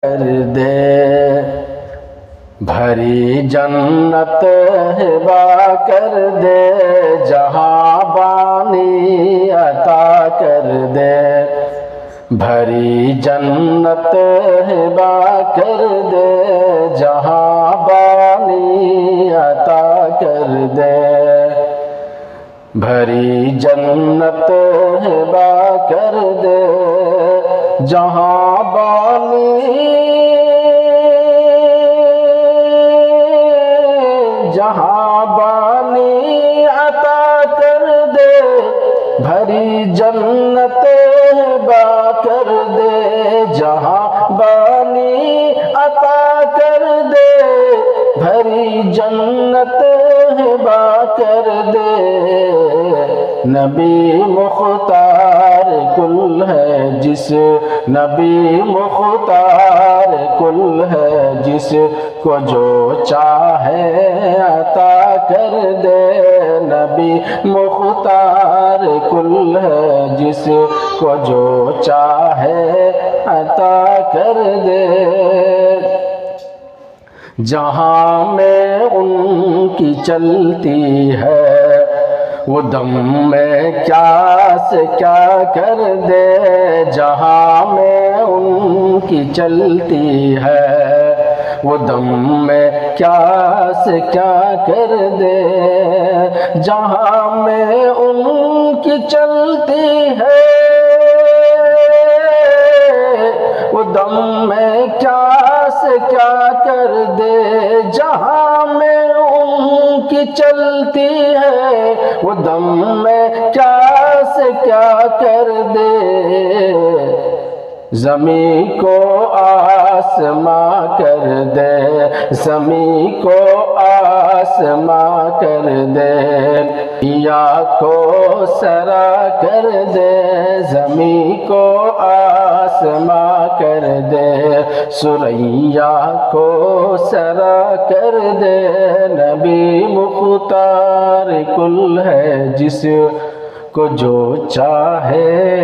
کر دے، بھری جنت ہبا کر دے، جہاں بانی عطا کر دے، بھری جنت ہبا کر دے، جہاں بانی عطا کر دے، بھری جنت ہبا کر دے، جہاں بانی عطا کر دے، بھری جنت ہبا کر دے، جہاں بانی عطا کر دے، بھری جنت ہبا کر دے، نبی مختار کل ہے جس، نبی مختار کل ہے جس کو جو چاہے عطا کر دے، نبی مختار کل ہے جس کو جو چاہے عطا کر دے، جہاں میں ان کی چلتی ہے وہ دم میں کیا سے کیا کر دے، جہاں میں ان کی چلتی ہے وہ دم میں کیا سے کیا کر دے، جہاں میں ان کی چلتی ہے وہ دم میں کیا سے کیا کر دے، جہاں میں ان کی چلتی ہے وہ دم میں کیا سے کیا کر دے، زمین کو آسماں کر دے، زمین کو آسماں کر دے، یا کو سرا کر دے، زمین کو آسماں کر دے، سریا کو سرا کر دے، نبی مختار کل ہے جس کو جو چاہے